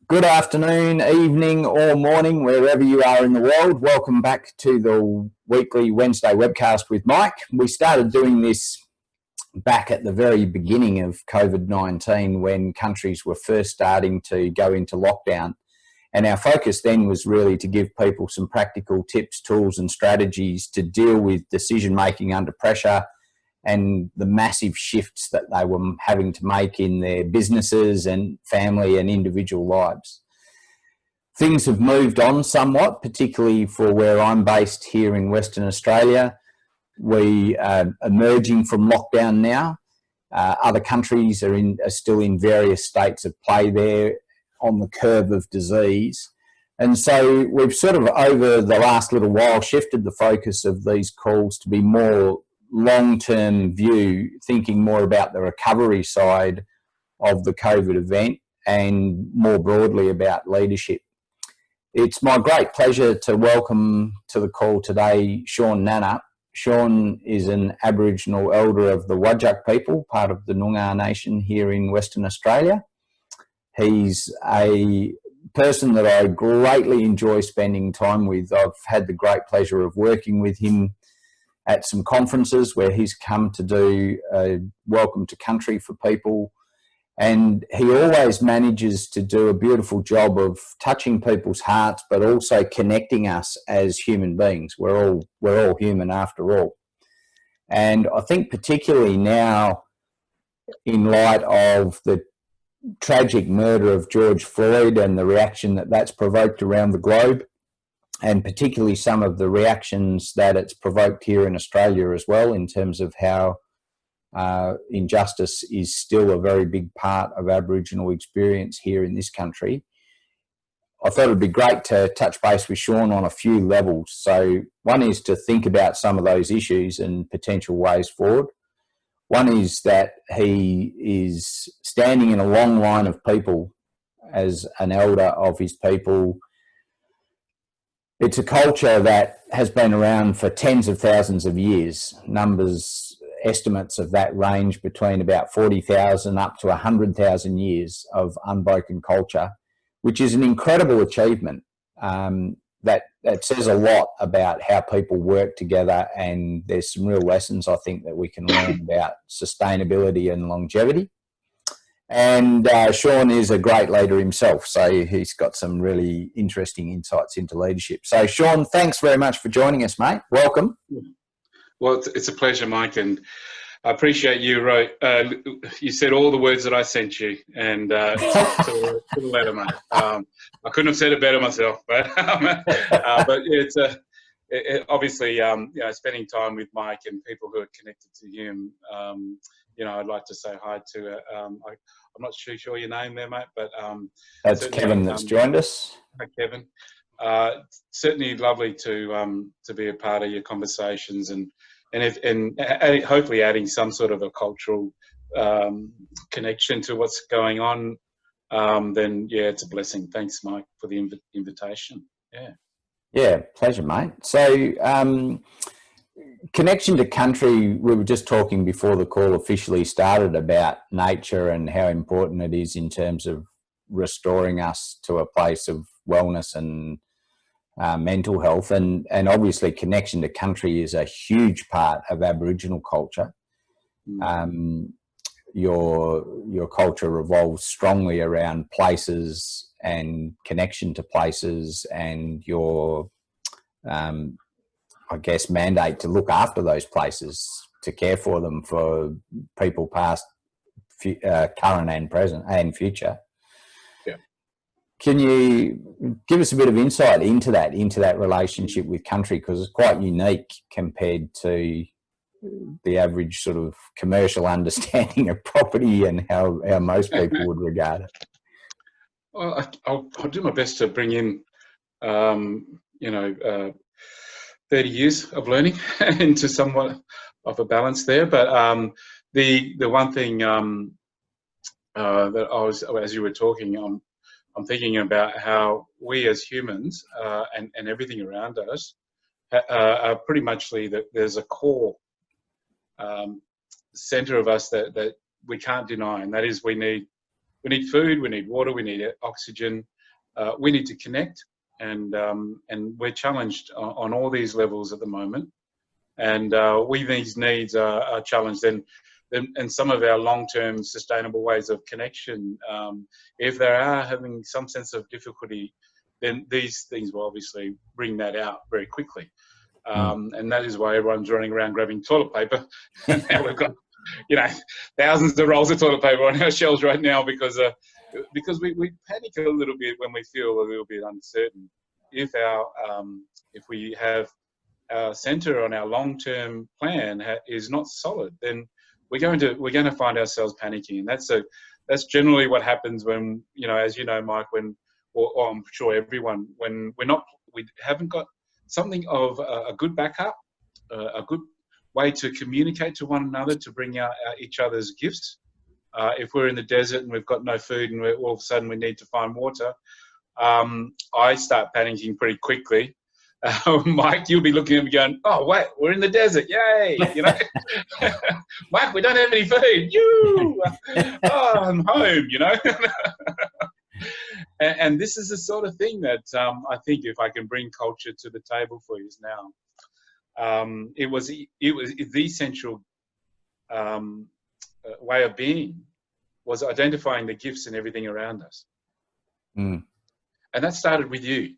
Good afternoon, evening, or morning, wherever you are in the world. Welcome back to the weekly Wednesday webcast with Mike. We started doing this back at the very beginning of COVID-19 when countries were first starting to go into lockdown. And our focus then was really to give people some practical tips, tools, and strategies to deal with decision making under pressure and the massive shifts that they were having to make in their businesses and family and individual lives. Things have moved on somewhat, particularly for where I'm based here in Western Australia. We are emerging from lockdown now. Other countries are still in various states of play there on the curve of disease. And so we've sort of over the last little while shifted the focus of these calls to be more long-term view, thinking more about the recovery side of the COVID event and more broadly about leadership. It's my great pleasure to welcome to the call today Shaun Nannup. Shaun is an Aboriginal elder of the Whadjuk people, part of the Noongar Nation here in Western Australia. He's a person that I greatly enjoy spending time with. I've had the great pleasure of working with him at some conferences where he's come to do a welcome to country for people. And he always manages to do a beautiful job of touching people's hearts, but also connecting us as human beings. We're all human after all. And I think particularly now, in light of the tragic murder of George Floyd and the reaction that that's provoked around the globe, and particularly some of the reactions that it's provoked here in Australia as well, in terms of how injustice is still a very big part of Aboriginal experience here in this country. I thought it'd be great to touch base with Shaun on a few levels. So one is to think about some of those issues and potential ways forward. One is that he is standing in a long line of people as an elder of his people. It's a culture that has been around for tens of thousands of years. Estimates of that range between about 40,000 up to 100,000 years of unbroken culture, which is an incredible achievement. That says a lot about how people work together, and there's some real lessons I think that we can learn about sustainability and longevity. And Shaun is a great leader himself, so he's got some really interesting insights into leadership. So Shaun, thanks very much for joining us, mate. Welcome. Well, it's a pleasure, Mike, and I appreciate you you said all the words that I sent you, and to the letter, mate. I couldn't have said it better myself, but it's obviously spending time with Mike and people who are connected to him. I'd like to say hi to. I'm not sure your name there, mate, but that's Kevin that's joined us. Hi, Kevin. Certainly lovely to be a part of your conversations and hopefully adding some sort of a cultural connection to what's going on. Then it's a blessing. Thanks, Mike, for the invitation. Yeah, pleasure, mate. So connection to country, we were just talking before the call officially started about nature and how important it is in terms of restoring us to a place of wellness and mental health, and obviously connection to country is a huge part of Aboriginal culture. Your culture revolves strongly around places and connection to places, and your mandate to look after those places, to care for them for people past, current and present and future. Can you give us a bit of insight into that relationship with country? Because it's quite unique compared to the average sort of commercial understanding of property and how most people would regard it. Well, I'll do my best to bring in, 30 years of learning into somewhat of a balance there. But the one thing that I was, as you were talking, I'm thinking about how we as humans and everything around us are pretty much there's a core center of us that we can't deny, and that is we need food, we need water, we need oxygen, we need to connect, and we're challenged on all these levels at the moment. And these needs are challenged. And some of our long-term sustainable ways of connection, if they are having some sense of difficulty, then these things will obviously bring that out very quickly. And that is why everyone's running around grabbing toilet paper. And now we've got, thousands of rolls of toilet paper on our shelves right now because we panic a little bit when we feel a little bit uncertain. If we have our centre on our long-term plan is not solid, then we're going to find ourselves panicking, and that's generally what happens when, as you know, Mike, or I'm sure everyone, when we haven't got something of a good backup, a good way to communicate to one another, to bring out each other's gifts. If we're in the desert and we've got no food and all of a sudden we need to find water, I start panicking pretty quickly. Mike, you'll be looking at me going, "Oh, wait, we're in the desert, yay!" Mike, we don't have any food. I'm home. And this is the sort of thing that I think, if I can bring culture to the table for you now, it was the essential way of being was identifying the gifts and everything around us, and that started with you.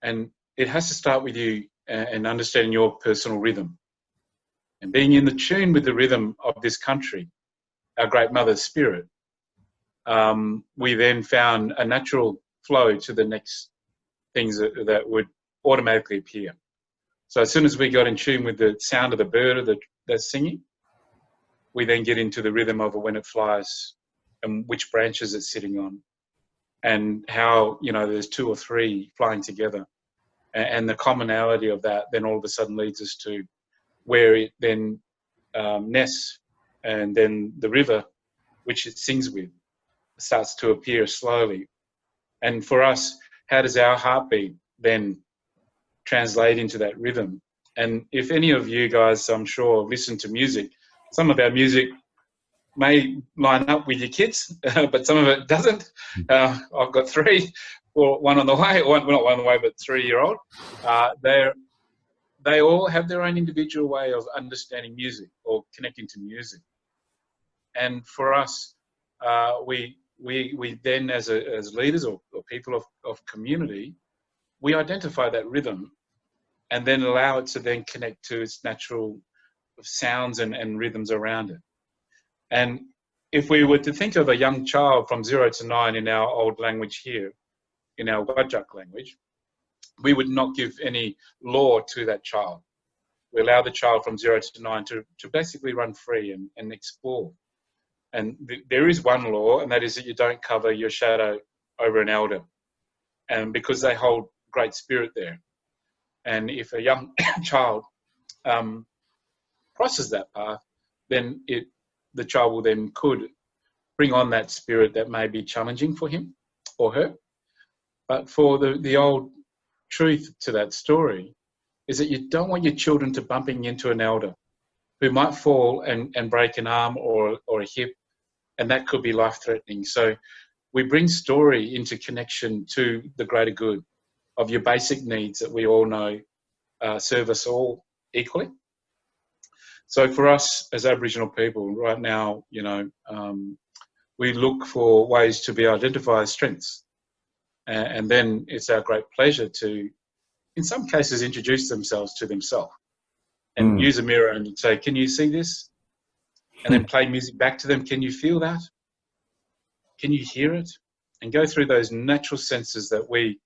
And it has to start with you and understanding your personal rhythm and being in the tune with the rhythm of this country, our great mother's spirit. We then found a natural flow to the next things that would automatically appear. So as soon as we got in tune with the sound of the bird that's singing, we then get into the rhythm of when it flies and which branches it's sitting on, and how, there's two or three flying together. And the commonality of that then all of a sudden leads us to where it then nests, and then the river, which it sings with, starts to appear slowly. And for us, how does our heartbeat then translate into that rhythm? And if any of you guys, I'm sure, listen to music, some of our music may line up with your kids, but some of it doesn't. I've got three, or one on the way, not one on the way, but 3-year-old. They all have their own individual way of understanding music or connecting to music. And for us, we then, as leaders or people of community, we identify that rhythm and then allow it to then connect to its natural sounds and rhythms around it. And if we were to think of a young child from 0 to 9 in our old language here, in our Wajak language, we would not give any law to that child. We allow the child from 0 to 9 to basically run free and explore. And there is one law, and that is that you don't cover your shadow over an elder, and because they hold great spirit there. And if a young child crosses that path, then the child could bring on that spirit that may be challenging for him or her. But for the old truth to that story is that you don't want your children to bumping into an elder who might fall and break an arm or a hip, and that could be life-threatening. So we bring story into connection to the greater good of your basic needs that we all know serve us all equally. So for us as Aboriginal people right now, we look for ways to be identified as strengths. And then it's our great pleasure to, in some cases, introduce themselves to themselves and use a mirror and say, "Can you see this?" And then play music back to them. "Can you feel that? Can you hear it?" And go through those natural senses that we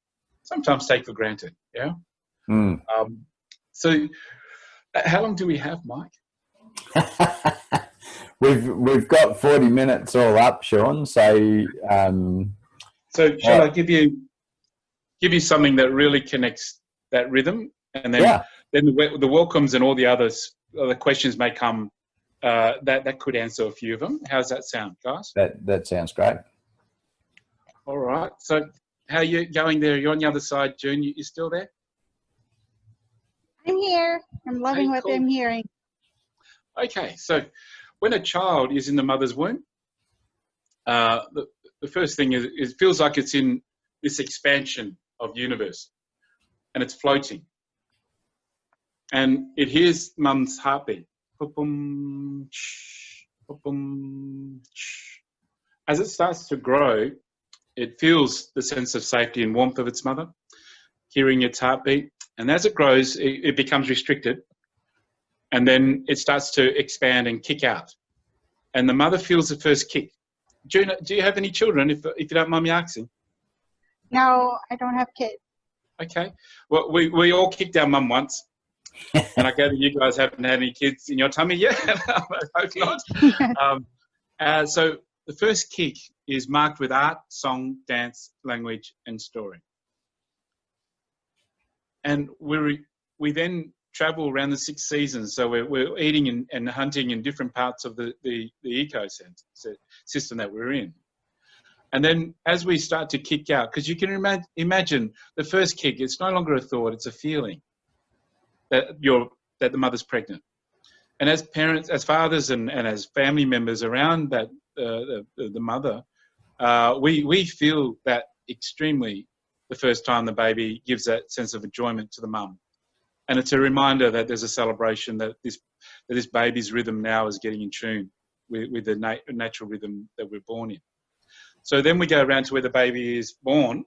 sometimes take for granted. Yeah. So how long do we have, Mike? We've got 40 minutes all up, Shaun. So shall I give you something that really connects that rhythm, and then the welcomes and all the other questions may come that could answer a few of them. How's that sound, guys? That sounds great. All right. So how are you going there? You're on the other side, June. You still there? I'm here. I'm loving what I'm hearing. Okay. So when a child is in the mother's womb, the the first thing is it feels like it's in this expansion of universe, and it's floating. And it hears mum's heartbeat. Boom, boom. As it starts to grow, it feels the sense of safety and warmth of its mother, hearing its heartbeat. And as it grows, it becomes restricted. And then it starts to expand and kick out. And the mother feels the first kick. Do you have any children, if you don't mind me asking? No, I don't have kids. Okay. Well, we all kicked our mum once. And I gather you guys haven't had any kids in your tummy yet. I hope not. So the first kick is marked with art, song, dance, language, and story. And we then travel around the 6 seasons. So we're eating and hunting in different parts of the ecosystem that we're in. And then as we start to kick out, because you can imagine the first kick, it's no longer a thought, it's a feeling that the mother's pregnant. And as parents, as fathers and as family members around that the mother, we feel that extremely the first time the baby gives that sense of enjoyment to the mum. And it's a reminder that there's a celebration that this baby's rhythm now is getting in tune with the natural rhythm that we're born in. So then we go around to where the baby is born,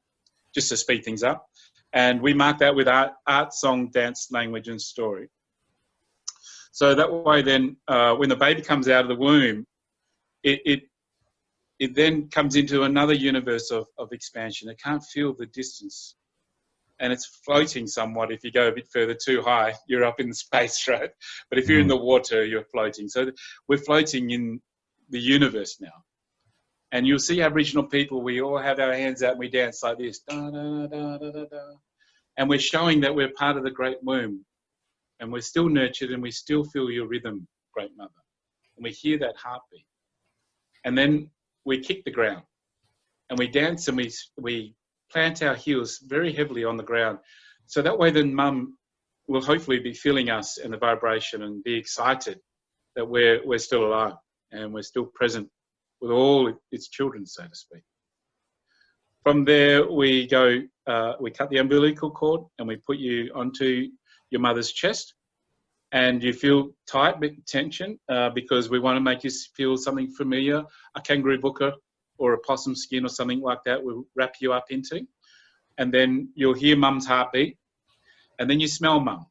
just to speed things up. And we mark that with art, song, dance, language, and story. So that way then, when the baby comes out of the womb, it then comes into another universe of expansion. It can't feel the distance. And it's floating somewhat. If you go a bit further too high, you're up in the space, right? But if you're in the water, you're floating. So we're floating in the universe now. And you'll see Aboriginal people, we all have our hands out and we dance like this. Da, da, da, da, da, da. And we're showing that we're part of the great womb. And we're still nurtured and we still feel your rhythm, great mother. And we hear that heartbeat. And then we kick the ground. And we dance and we plant our heels very heavily on the ground. So that way then mum will hopefully be feeling us and the vibration and be excited that we're still alive and we're still present with all its children, so to speak. From there, we go, we cut the umbilical cord and we put you onto your mother's chest, and you feel tight, bit tension, because we want to make you feel something familiar, a kangaroo bucca or a possum skin or something like that we'll wrap you up into. And then you'll hear mum's heartbeat, and then you smell mum.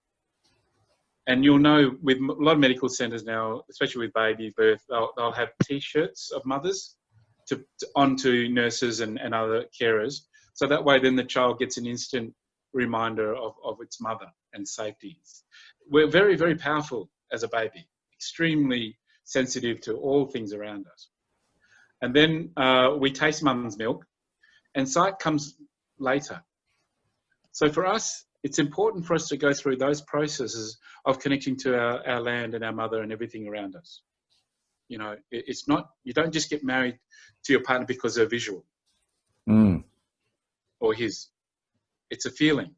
And you'll know with a lot of medical centres now, especially with baby birth, they'll have T-shirts of mothers onto nurses and other carers. So that way then the child gets an instant reminder of its mother and safety. We're very, very powerful as a baby, extremely sensitive to all things around us. And then we taste mum's milk, and sight comes later. So for us, it's important for us to go through those processes of connecting to our land and our mother and everything around us. You know, it's not, you don't just get married to your partner because they're visual or his. It's a feeling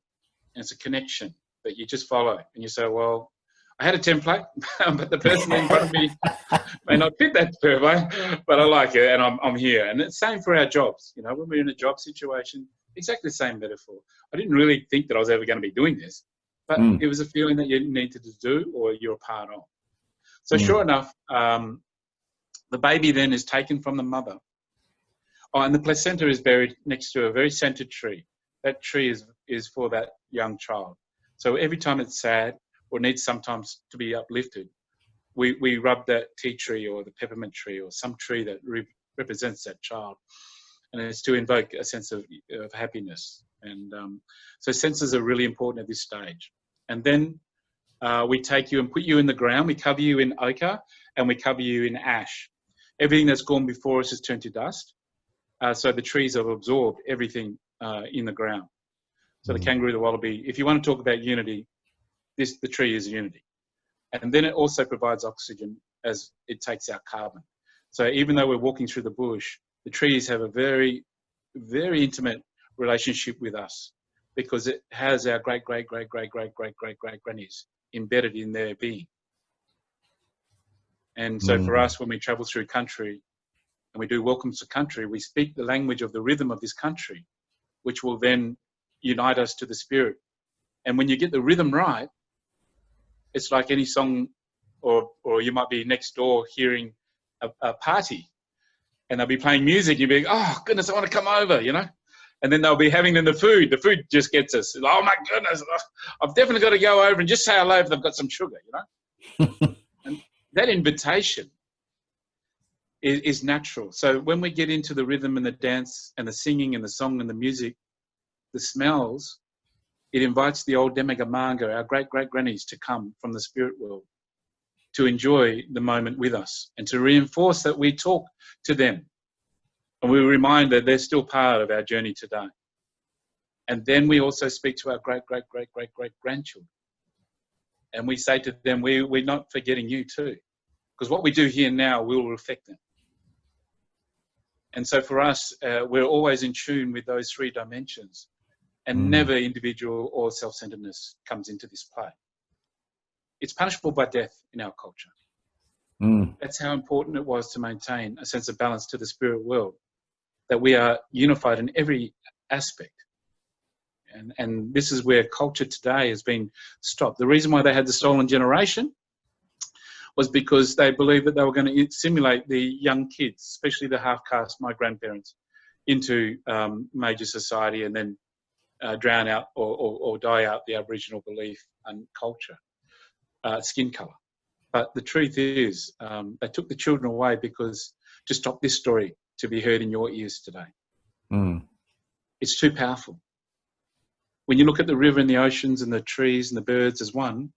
and it's a connection that you just follow. And you say, well, I had a template, but the person in front of me may not fit that template, but I like it and I'm here. And it's the same for our jobs. You know, when we're in a job situation, exactly the same metaphor. I didn't really think that I was ever going to be doing this, but it was a feeling that you needed to do or you're a part of. So sure enough, the baby then is taken from the mother. Oh, and the placenta is buried next to a very scented tree. That tree is for that young child. So every time it's sad or needs sometimes to be uplifted, we rub that tea tree or the peppermint tree or some tree that represents that child. And it's to invoke a sense of happiness. And so senses are really important at this stage. And then we take you and put you in the ground. We cover you in ochre and we cover you in ash. Everything that's gone before us has turned to dust. So the trees have absorbed everything in the ground. So the kangaroo, the wallaby, if you want to talk about unity, the tree is unity. And then it also provides oxygen as it takes out carbon. So even though we're walking through the bush, the trees have a very, very intimate relationship with us because it has our great-great-great-great-great-great-great-great-grannies embedded in their being. And so for us, when we travel through country, and we do welcomes to country, we speak the language of the rhythm of this country, which will then unite us to the spirit. And when you get the rhythm right, it's like any song, or you might be next door hearing a party, and they'll be playing music. You'll be like, oh goodness, I want to come over, you know. And then they'll be having the food. The food just gets us. Oh my goodness, I've definitely got to go over and just say hello if they've got some sugar, you know. And that invitation is natural. So when we get into the rhythm and the dance and the singing and the song and the music, the smells, it invites the old Demagamanga, our great-great-grannies, to come from the spirit world to enjoy the moment with us and to reinforce that we talk to them. And we remind that they're still part of our journey today. And then we also speak to our great-great-great-great-great-grandchildren. And we say to them, we're not forgetting you too. Because what we do here now will affect them. And so for us, we're always in tune with those three dimensions. And never individual or self-centeredness comes into this play. It's punishable by death in our culture. That's how important it was to maintain a sense of balance to the spirit world, that we are unified in every aspect. And this is where culture today has been stopped. The reason why they had the stolen generation was because they believed that they were going to simulate the young kids, especially the half-caste, my grandparents, into major society and then drown out or die out the Aboriginal belief and culture, skin colour. But the truth is, they took the children away because to stop this story to be heard in your ears today. It's too powerful. When you look at the river and the oceans and the trees and the birds as one,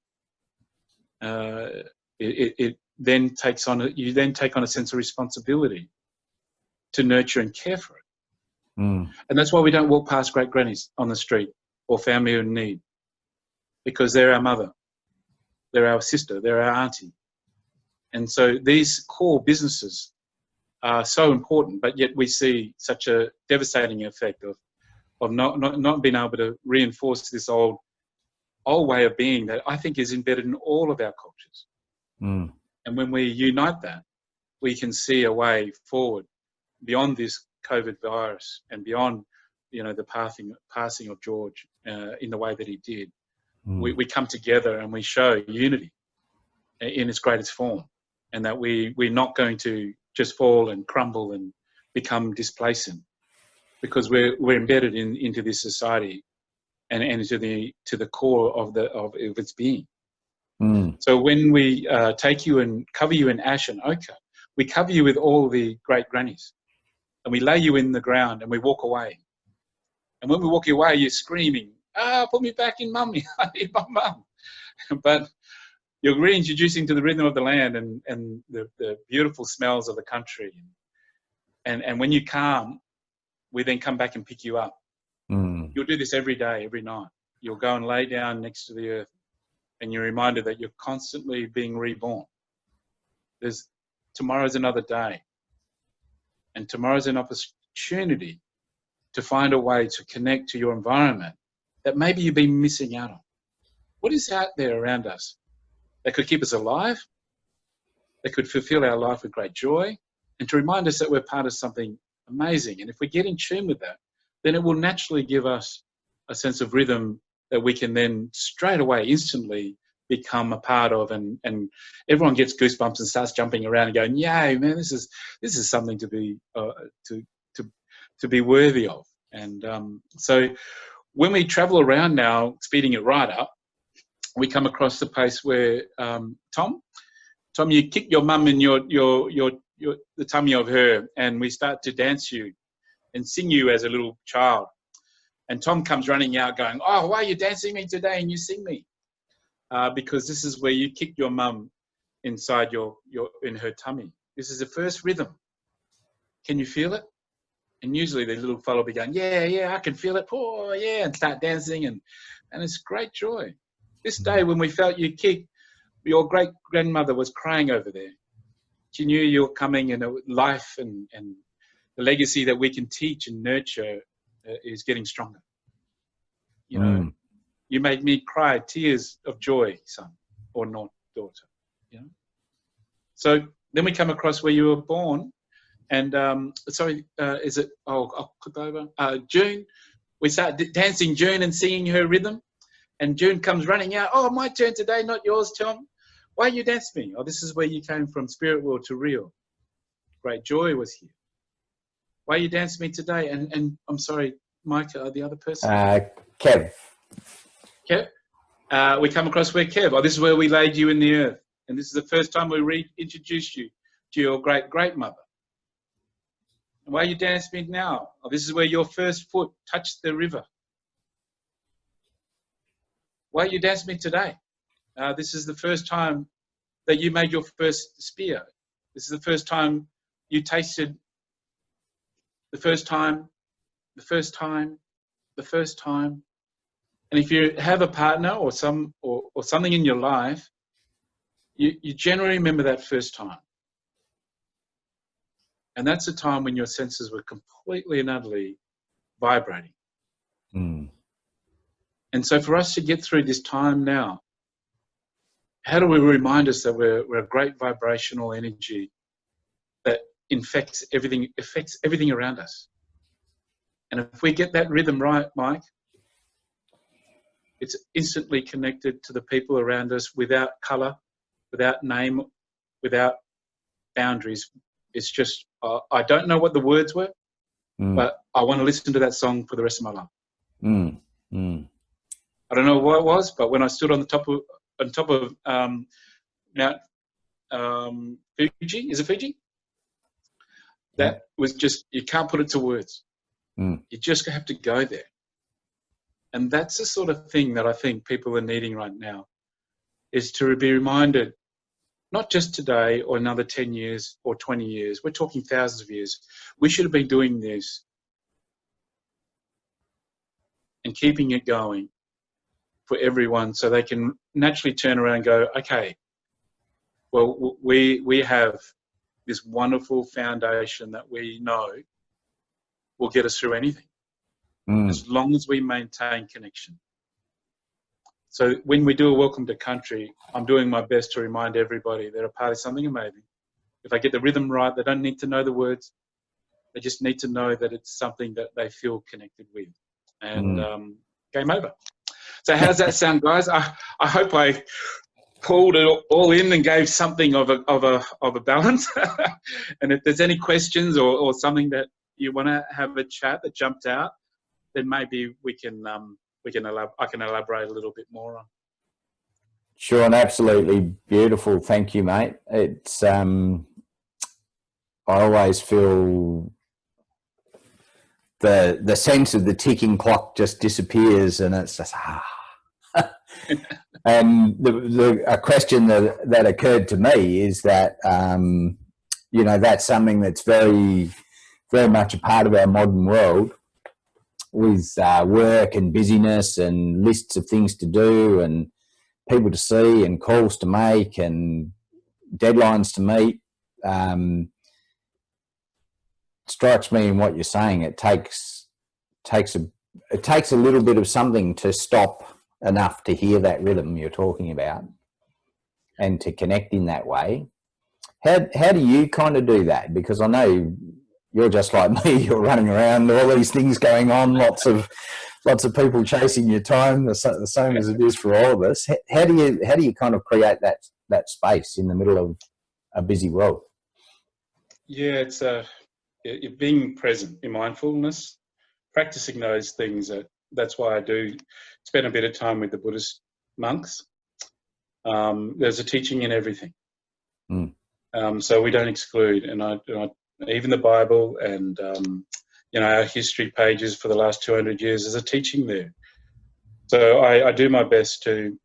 it then takes on you then take on a sense of responsibility to nurture and care for it. And that's why we don't walk past great grannies on the street or family in need, because they're our mother, they're our sister, they're our auntie. And so these core businesses are so important, but yet we see such a devastating effect of not being able to reinforce this old way of being that I think is embedded in all of our cultures. And when we unite that, we can see a way forward beyond this COVID virus and beyond, you know, the passing of George in the way that he did. We come together and we show unity in its greatest form, and that we're not going to just fall and crumble and become displacent, because we're embedded into this society and into the core of its being. So when we take you and cover you in ash and ochre, we cover you with all the great grannies, and we lay you in the ground and we walk away. And when we walk away, you're screaming, put me back in, mummy, I need my mum. But you're reintroducing to the rhythm of the land and the beautiful smells of the country. And when you calm, we then come back and pick you up. You'll do this every day, every night. You'll go and lay down next to the earth, and you're reminded that you're constantly being reborn. Tomorrow's another day. And tomorrow's an opportunity to find a way to connect to your environment that maybe you've been missing out on. What is out there around us that could keep us alive, that could fulfill our life with great joy, and to remind us that we're part of something amazing? And if we get in tune with that, then it will naturally give us a sense of rhythm that we can then straight away, instantly become a part of, and everyone gets goosebumps and starts jumping around and going, "Yay, man! This is something to be worthy of." And so when we travel around now, speeding it right up, we come across the place where Tom, you kick your mum in the tummy of her, and we start to dance you and sing you as a little child. And Tom comes running out going, "Oh, why are you dancing me today and you sing me?" Because this is where you kicked your mum inside in her tummy. This is the first rhythm. Can you feel it? And usually the little fellow will be going, yeah, I can feel it. Oh, yeah, and start dancing. And it's great joy. This day when we felt you kick, your great-grandmother was crying over there. She knew you were coming, and life and the legacy that we can teach and nurture is getting stronger. You know, you made me cry tears of joy, son, or not, daughter. You know. So then we come across where you were born, And sorry, is it? Oh, I'll click over. June. We start dancing June and singing her rhythm. And June comes running out. Oh, my turn today, not yours, Tom. Why you dance me? Oh, this is where you came from spirit world to real. Great joy was here. Why you dance me today? And I'm sorry, Mike, the other person? Kev. Kev. We come across where Kev. Oh, this is where we laid you in the earth. And this is the first time we reintroduced you to your great-great-mother. Why you dance me now? Oh, this is where your first foot touched the river. Why you dance me today? This is the first time that you made your first spear. This is the first time you tasted the first time. And if you have a partner or something in your life, you generally remember that first time. And that's a time when your senses were completely and utterly vibrating. Mm. And so for us to get through this time now, how do we remind us that we're a great vibrational energy that affects everything around us? And if we get that rhythm right, Mike, it's instantly connected to the people around us without colour, without name, without boundaries. It's just, I don't know what the words were, but I want to listen to that song for the rest of my life. I don't know what it was, but when I stood on top of Mount Fuji, is it Fiji? That was just, you can't put it to words. You just have to go there. And that's the sort of thing that I think people are needing right now, is to be reminded, not just today or another 10 years or 20 years, we're talking thousands of years. We should have been doing this and keeping it going for everyone so they can naturally turn around and go, okay, well, we have this wonderful foundation that we know will get us through anything, as long as we maintain connection. So when we do a welcome to country, I'm doing my best to remind everybody they're a part of something amazing. If I get the rhythm right, they don't need to know the words. They just need to know that it's something that they feel connected with. And game over. So how does that sound, guys? I hope I pulled it all in and gave something of a balance. And if there's any questions or something that you want to have a chat that jumped out, then maybe I can elaborate a little bit more on. Shaun, absolutely beautiful. Thank you, mate. It's I always feel the sense of the ticking clock just disappears, and it's just And a question that occurred to me is that that's something that's very, very much a part of our modern world, with work and busyness and lists of things to do and people to see and calls to make and deadlines to meet. Strikes me in what you're saying, it takes a little bit of something to stop enough to hear that rhythm you're talking about and to connect in that way. How do you kind of do that? Because I know you're just like me, you're running around, all these things going on, lots of people chasing your time, the same as it is for all of us. How do you kind of create that space in the middle of a busy world? Yeah, it's you're being present in mindfulness, practicing those things. That's why I do spend a bit of time with the Buddhist monks. There's a teaching in everything. So we don't exclude, and I even the Bible and our history pages for the last 200 years, there's a teaching there. So I do my best to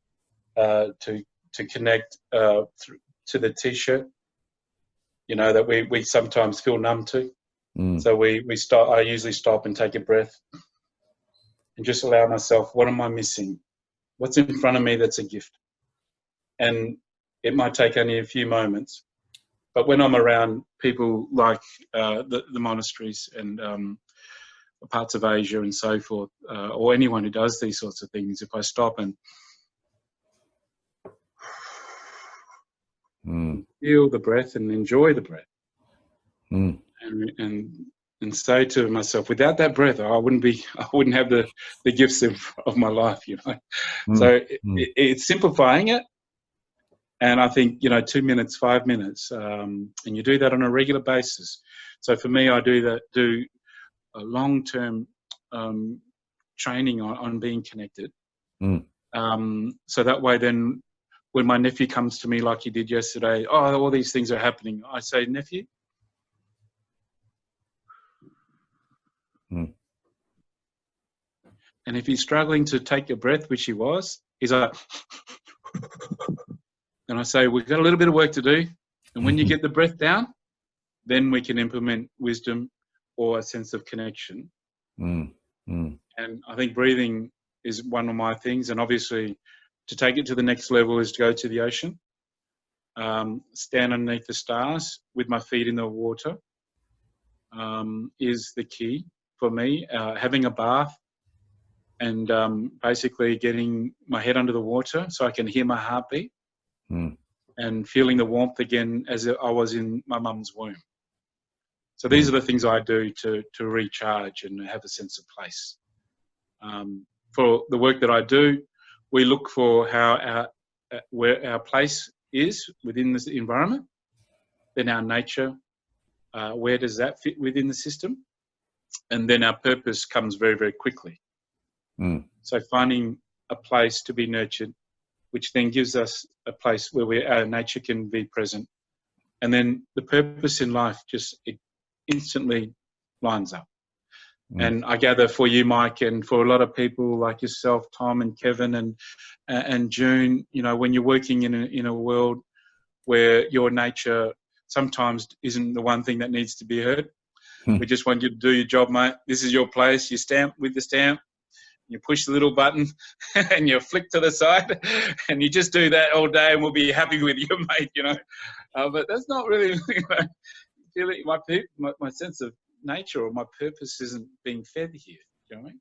connect to the T-shirt, that we sometimes feel numb to. So we stop. I usually stop and take a breath and just allow myself, what am I missing? What's in front of me that's a gift? And it might take only a few moments, but when I'm around people like the monasteries and parts of Asia and so forth, or anyone who does these sorts of things, if I stop and feel the breath and enjoy the breath, and say to myself, without that breath, I wouldn't have the gifts of my life, you know. So it's simplifying it. And I think, 2 minutes, 5 minutes, and you do that on a regular basis. So for me, I do a long-term training on being connected. So that way then, when my nephew comes to me like he did yesterday, oh, all these things are happening, I say, nephew, and if he's struggling to take a breath, which he was, he's like, and I say, we've got a little bit of work to do. And when you get the breath down, then we can implement wisdom or a sense of connection. And I think breathing is one of my things. And obviously, to take it to the next level is to go to the ocean, stand underneath the stars with my feet in the water is the key for me. Having a bath and basically getting my head under the water so I can hear my heartbeat and feeling the warmth again as I was in my mum's womb. So these are the things I do to recharge and have a sense of place. For the work that I do, we look for where our place is within this environment, then our nature, where does that fit within the system? And then our purpose comes very, very quickly. So finding a place to be nurtured, which then gives us a place where our nature can be present. And then the purpose in life it instantly lines up. And I gather for you, Mike, and for a lot of people like yourself, Tom and Kevin and June, when you're working in a world where your nature sometimes isn't the one thing that needs to be heard. We just want you to do your job, mate. This is your place. You stamp with the stamp. You push the little button and you flick to the side and you just do that all day and we'll be happy with you, mate, But that's not really, my sense of nature or my purpose isn't being fed here, you know what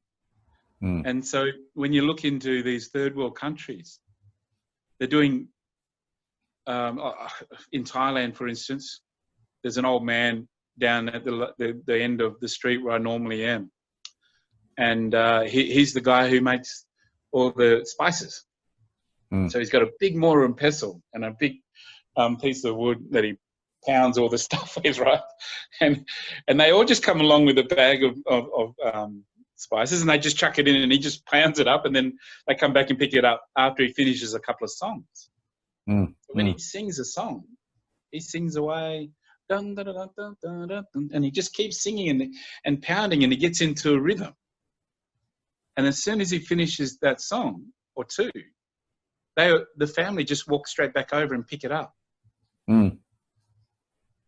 I mean? And so when you look into these third world countries, they're doing, in Thailand, for instance, there's an old man down at the end of the street where I normally am. And he's the guy who makes all the spices. So he's got a big mortar and pestle and a big piece of wood that he pounds all the stuff with, right? And they all just come along with a bag of spices and they just chuck it in and he just pounds it up and then they come back and pick it up after he finishes a couple of songs. When he sings a song, he sings away, dun, dun, dun, dun, dun, dun, dun, and he just keeps singing and pounding and he gets into a rhythm. And as soon as he finishes that song or two, the family just walk straight back over and pick it up. And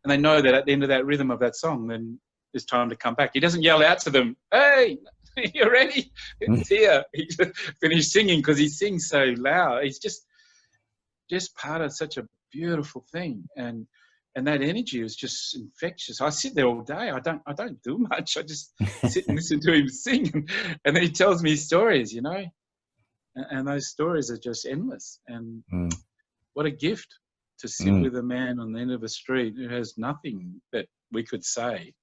they know that at the end of that rhythm of that song, then it's time to come back. He doesn't yell out to them, hey, you ready? It's here. He just finished singing because he sings so loud. He's just part of such a beautiful thing. And that energy is just infectious. I sit there all day. I don't do much. I just sit and listen to him sing. And then he tells me stories, And those stories are just endless. And what a gift to sit with a man on the end of a street who has nothing that we could say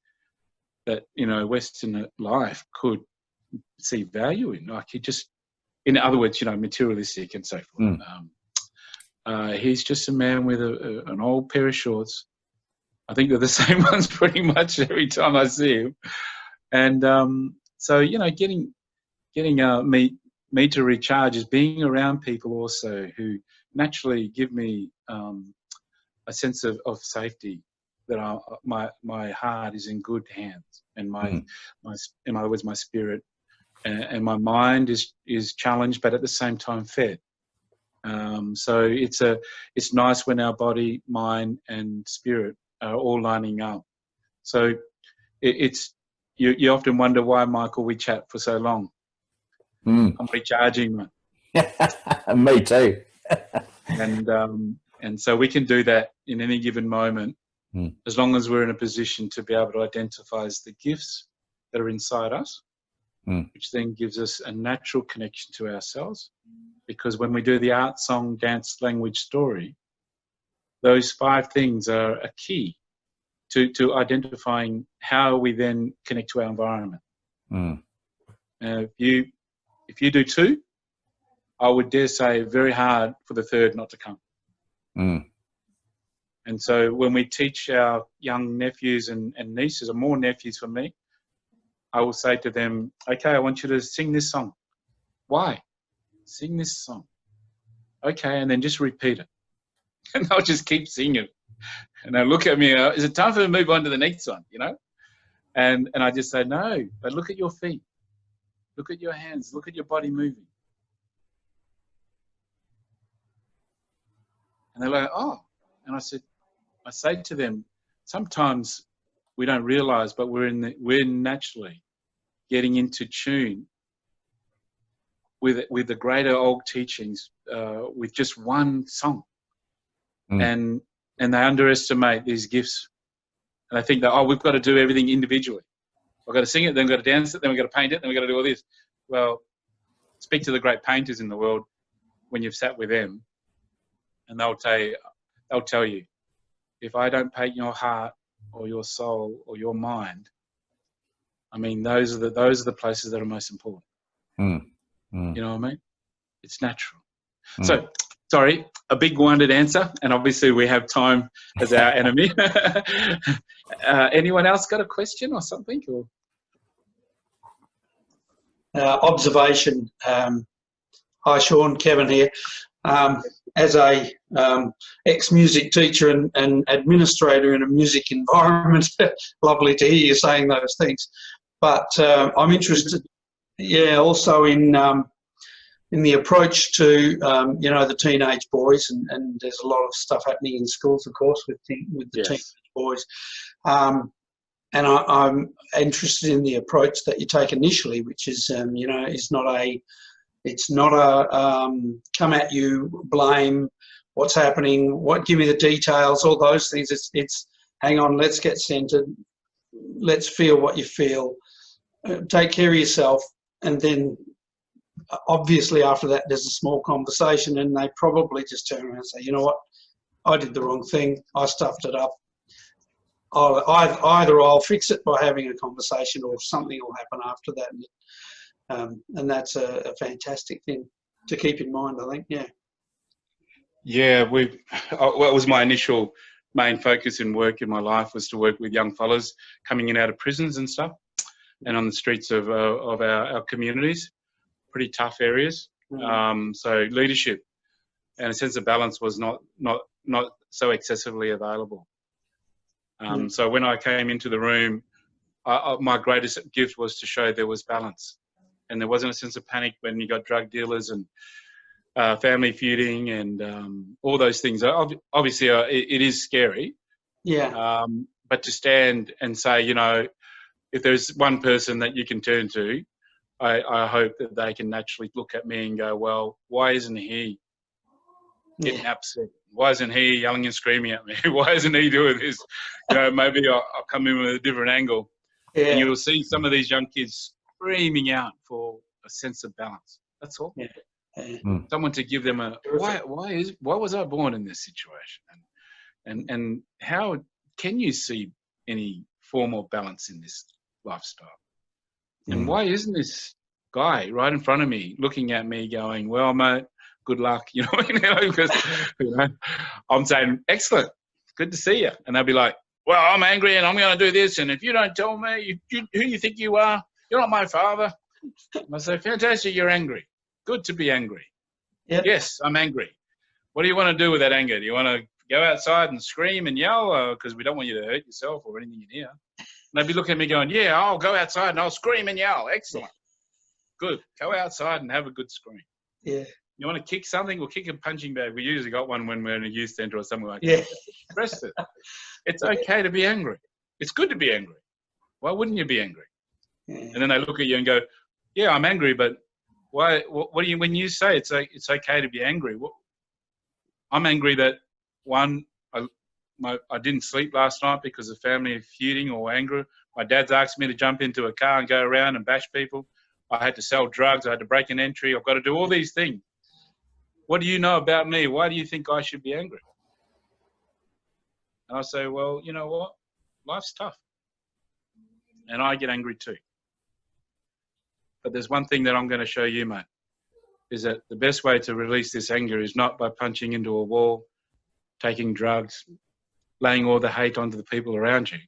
that, Western life could see value in. Like he just, in other words, materialistic and so forth. He's just a man with an old pair of shorts. I think they're the same ones pretty much every time I see him. And so, getting me to recharge is being around people also who naturally give me a sense of safety, that my heart is in good hands, and in other words, my spirit and my mind is challenged, but at the same time fed. So it's nice when our body, mind, and spirit are all lining up. So you often wonder why, Michael, we chat for so long. I'm recharging, man. Me too. And so we can do that in any given moment, as long as we're in a position to be able to identify the gifts that are inside us, which then gives us a natural connection to ourselves. Because when we do the art, song, dance, language, story, those 5 things are a key to identifying how we then connect to our environment. If you do two, I would dare say very hard for the third not to come. And so when we teach our young nephews and nieces, or more nephews for me, I will say to them, okay, I want you to sing this song. Why? Sing this song. Okay, and then just repeat it. And they'll just keep singing. And they'll look at me, is it time for me to move on to the next one, you know? And I just say, no, but look at your feet. Look at your hands. Look at your body moving. And they're like, oh. And I say to them, sometimes we don't realize, but we're naturally getting into tune with the greater old teachings with just one song. And they underestimate these gifts. And they think that, oh, we've got to do everything individually. We've got to sing it, then we've got to dance it, then we've got to paint it, then we've got to do all this. Well, speak to the great painters in the world when you've sat with them, and they'll tell you, if I don't paint your heart or your soul or your mind, I mean, those are the places that are most important. You know what I mean? It's natural. So, sorry, a big-winded answer, and obviously we have time as our enemy. Anyone else got a question or something? Or? Observation. Hi, Shaun, Kevin here. As a ex-music teacher and administrator in a music environment, lovely to hear you saying those things. But I'm interested, also in the approach to you know, the teenage boys, and there's a lot of stuff happening in schools, of course, with the teenage boys. And I'm interested in the approach that you take initially, which is you know, it's not a come at you, blame, what's happening, give me the details, all those things. It's hang on, let's get centered, let's feel what you feel, take care of yourself, and then obviously after that there's a small conversation, and they probably just turn around and say, you know what, I did the wrong thing, I stuffed it up. Either I'll fix it by having a conversation, or something will happen after that. And that's a fantastic thing to keep in mind, I think. Yeah, what was my initial main focus in work in my life was to work with young fellas coming in out of prisons and stuff, and on the streets of our communities, pretty tough areas. So leadership and a sense of balance was not so excessively available. So when I came into the room, my greatest gift was to show there was balance. And there wasn't a sense of panic when you got drug dealers and family feuding and all those things. Obviously, it is scary. But to stand and say, you know, if there's one person that you can turn to, I hope that they can naturally look at me and go, well, why isn't he getting upset? Why isn't he yelling and screaming at me? Why isn't he doing this? You know, maybe I'll come in with a different angle. And you'll see some of these young kids screaming out for a sense of balance. That's all. Someone to give them a why was I born in this situation, and how can you see any form of balance in this lifestyle, and why isn't this guy right in front of me looking at me going, well, mate, good luck, you know, because I'm saying excellent, good to see you, and they'll be like, well, I'm angry and I'm going to do this, and if you don't tell me who you think you are, you're not my father. I say, fantastic, you're angry. Good to be angry. Yes, I'm angry. What do you want to do with that anger? Do you want to go outside and scream and yell because we don't want you to hurt yourself or anything in here? And they'd be looking at me going, yeah, I'll go outside and I'll scream and yell. Excellent. Good. Go outside and have a good scream. You want to kick something? We'll kick a punching bag. We usually got one when we're in a youth centre or somewhere like that. Press it. It's okay to be angry. It's good to be angry. Why wouldn't you be angry? And then they look at you and go, yeah, I'm angry, but why? What do you, when you say it's okay to be angry? I'm angry that, one, I didn't sleep last night because of family feuding or anger. My dad's asked me to jump into a car and go around and bash people. I had to sell drugs. I had to break an entry. I've got to do all these things. What do you know about me? Why do you think I should be angry? And I say, well, you know what? life's tough. And I get angry too. But there's one thing that I'm going to show you, mate, is that the best way to release this anger is not by punching into a wall, taking drugs, laying all the hate onto the people around you.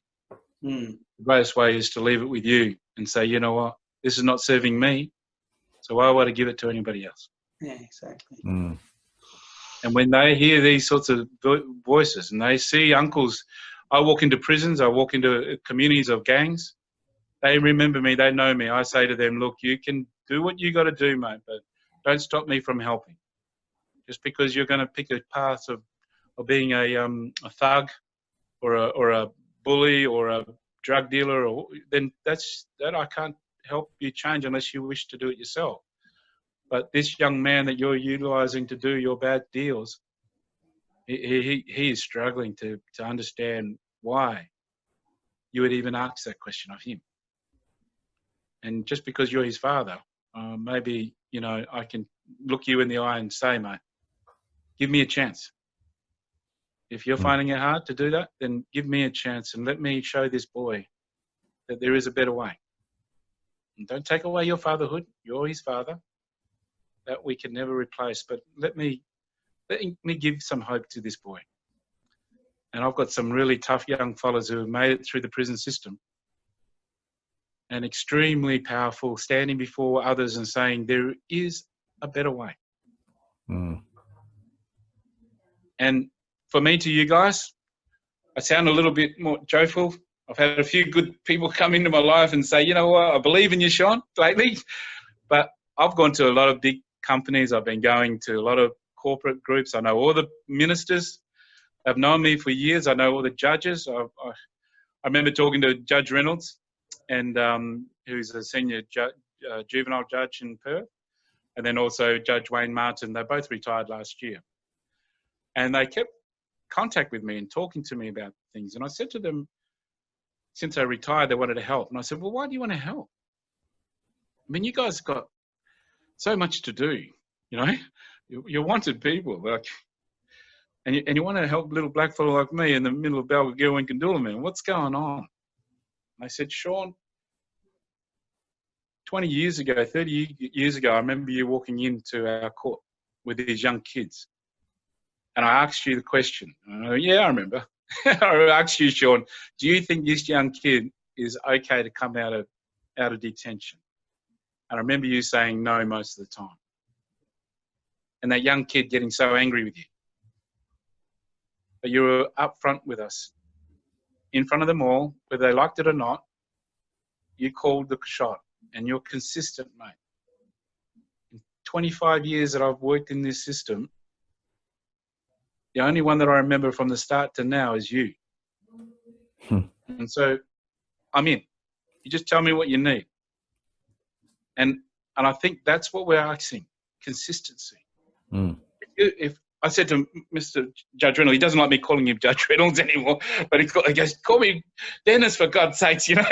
The greatest way is to leave it with you and say, you know what, this is not serving me, so why would I give it to anybody else? Yeah, exactly. Mm. And when they hear these sorts of voices and they see uncles, I walk into prisons, I walk into communities of gangs, they remember me, they know me. I say to them, look, you can do what you got to do, mate, but don't stop me from helping. Just because you're going to pick a path of being a thug or a bully or a drug dealer, then that I can't help you change unless you wish to do it yourself. But this young man that you're utilising to do your bad deals, he is struggling to understand why you would even ask that question of him. And just because you're his father, maybe, you know, I can look you in the eye and say, mate, give me a chance. If you're finding it hard to do that, then give me a chance and let me show this boy that there is a better way. And don't take away your fatherhood. You're his father. That we can never replace. But let me give some hope to this boy. And I've got some really tough young fellas who have made it through the prison system and extremely powerful, standing before others and saying there is a better way. Mm. And for me to you guys, I sound a little bit more joyful. I've had a few good people come into my life and say, you know what, I believe in you, Shaun, lately. But I've gone to a lot of big companies. I've been going to a lot of corporate groups. I know all the ministers have known me for years. I know all the judges. I remember talking to Judge Reynolds, and who's a senior juvenile judge in Perth, and then also Judge Wayne Martin. They both retired last year. And they kept contact with me and talking to me about things. And I said to them, since they retired, they wanted to help. And I said, well, why do you want to help? I mean, you guys got so much to do, you know? You're wanted people. Like, and you want to help a little black fellow like me in the middle of Balgownie and Kandoola, man. What's going on? And I said, Shaun, 20 years ago, 30 years ago, I remember you walking into our court with these young kids. And I asked you the question. Yeah, I remember. I asked you, Shaun, do you think this young kid is okay to come out of detention? And I remember you saying no most of the time. And that young kid getting so angry with you. But you were up front with us, in front of them all, whether they liked it or not. You called the shot, and you're consistent, mate. In 25 years that I've worked in this system, the only one that I remember from the start to now is you. And so I'm in. You just tell me what you need. And I think that's what we're asking, consistency. If I said to Mr. Judge Reynolds, he doesn't like me calling him Judge Reynolds anymore, but he goes, call me Dennis, for God's sakes, you know,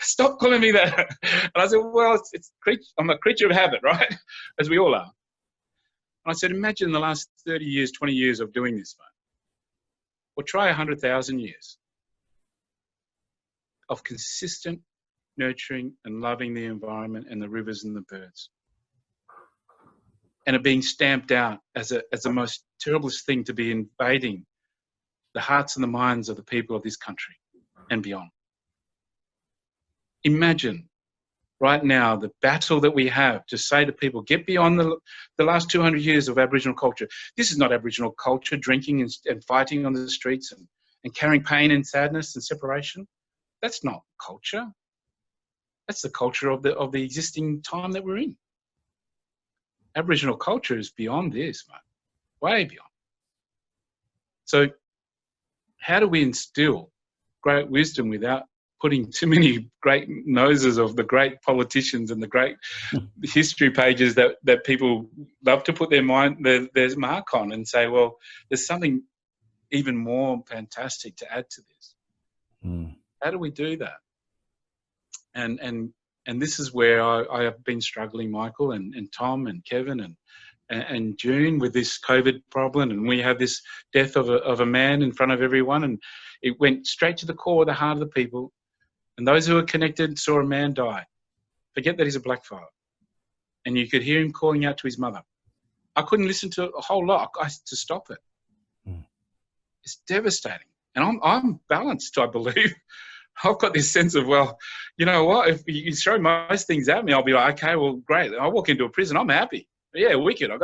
stop calling me that. And I said, well, I'm a creature of habit, right? As we all are. And I said, imagine the last 30 years, 20 years of doing this, mate. Or try 100,000 years of consistent nurturing and loving the environment and the rivers and the birds. And it being stamped out as the most terriblest thing to be invading the hearts and the minds of the people of this country and beyond. Imagine right now the battle that we have to say to people, get beyond the last 200 years of Aboriginal culture. This is not Aboriginal culture, drinking and fighting on the streets and carrying pain and sadness and separation. That's not culture. That's the culture of the existing time that we're in. Aboriginal culture is beyond this, mate. Way beyond. So how do we instill great wisdom without putting too many great noses of the great politicians and the great history pages that people love to put their mark on and say, well, there's something even more fantastic to add to this. How do we do that? And this is where I have been struggling, Michael and Tom and Kevin and June, with this COVID problem, and we have this death of a man in front of everyone. And It went straight to the core of the heart of the people. And those who were connected saw a man die. Forget that he's a blackfellow. And you could hear him calling out to his mother. I couldn't listen to a whole lot to stop it. Mm. It's devastating. And I'm balanced, I believe. I've got this sense of, well, you know what? If you throw most things at me, I'll be like, okay, well, great. I walk into a prison, I'm happy. Yeah, wicked. I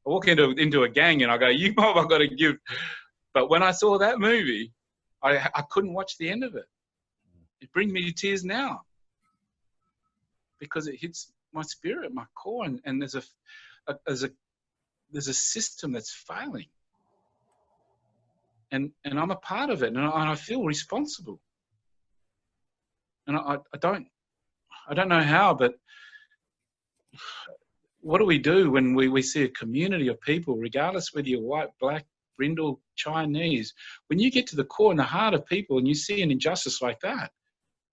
walk into a gang and I go, you mob, I've got to give. But when I saw that movie, I couldn't watch the end of it. It brings me to tears now because it hits my spirit, my core, and there's a system that's failing, and I'm a part of it, and I feel responsible. And I don't know how, but what do we do when we see a community of people, regardless whether you're white, black, brindle, Chinese, when you get to the core and the heart of people and you see an injustice like that,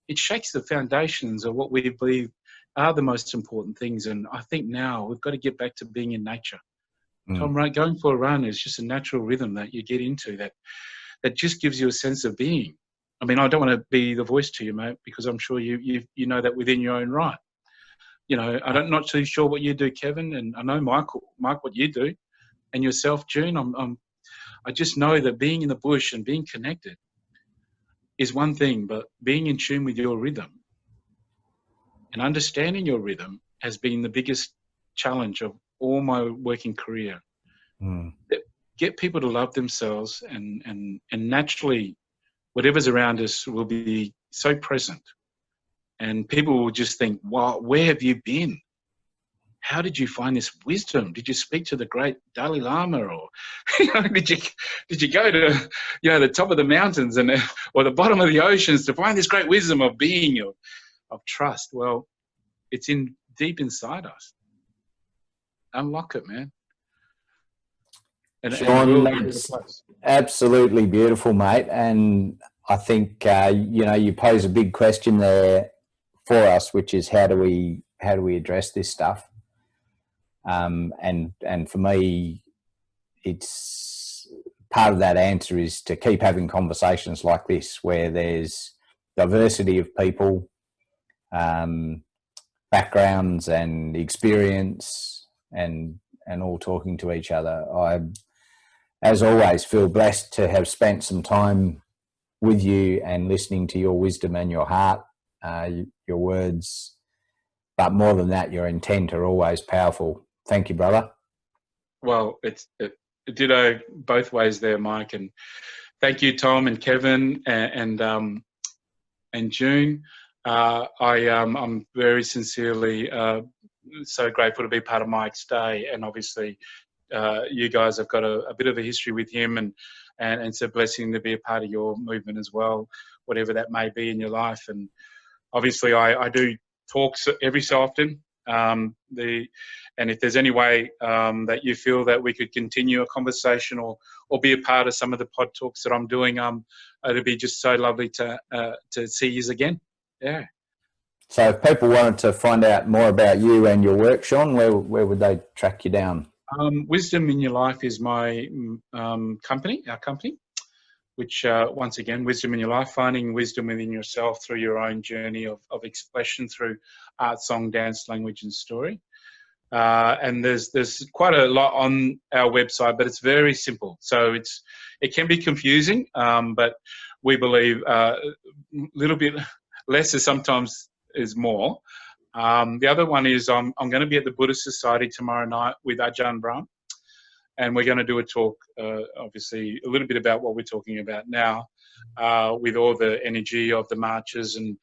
it shakes the foundations of what we believe are the most important things. And I think now we've got to get back to being in nature. Tom, right, going for a run is just a natural rhythm that you get into that just gives you a sense of being. I mean, I don't want to be the voice to you, mate, because I'm sure you know that within your own right. You know, I'm not too sure what you do, Kevin, and I know Mike, what you do, and yourself, June. I just know that being in the bush and being connected is one thing, but being in tune with your rhythm and understanding your rhythm has been the biggest challenge of all my working career. Get people to love themselves, and naturally, whatever's around us will be so present. And people will just think, wow, where have you been? How did you find this wisdom? Did you speak to the great Dalai Lama, or did you go to the top of the mountains or the bottom of the oceans to find this great wisdom of being, of trust? Well, it's deep inside us. Unlock it, man. Shaun, that's absolutely beautiful, mate. And I think you pose a big question there for us, which is how do we address this stuff? And for me, it's part of that answer is to keep having conversations like this, where there's diversity of people, backgrounds and experience, and all talking to each other. I, as always, feel blessed to have spent some time with you and listening to your wisdom and your heart, your words, but more than that, your intent are always powerful. Thank you, brother. Well, it ditto both ways there, Mike, and thank you, Tom and Kevin and June. I'm very sincerely so grateful to be part of Mike's day, and obviously you guys have got a bit of a history with him, and it's a blessing to be a part of your movement as well, whatever that may be in your life. And obviously I do talks every so often. And if there's any way that you feel that we could continue a conversation or be a part of some of the pod talks that I'm doing, it'd be just so lovely to see you again. Yeah. So if people wanted to find out more about you and your work, Shaun, where would they track you down? Wisdom in Your Life is my company, our company, which once again, Wisdom in Your Life, finding wisdom within yourself through your own journey of expression through art, song, dance, language, and story. And there's quite a lot on our website, but it's very simple. So it can be confusing, but we believe a little bit less is sometimes is more. The other one is I'm going to be at the Buddhist Society tomorrow night with Ajahn Brahm, and we're going to do a talk, obviously, a little bit about what we're talking about now, with all the energy of the marches and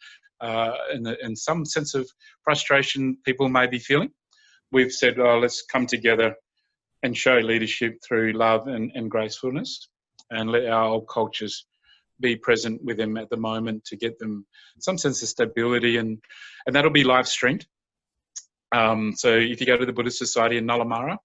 some sense of frustration people may be feeling. We've said, let's come together and show leadership through love and gracefulness, and let our old cultures be present with them at the moment to get them some sense of stability, and that'll be live streamed. So if you go to the Buddhist Society in Nullamara,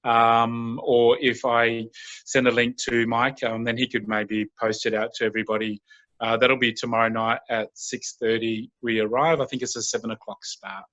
or if I send a link to Mike, then he could maybe post it out to everybody. That'll be tomorrow night at 6:30. We arrive. I think it's a 7 o'clock start.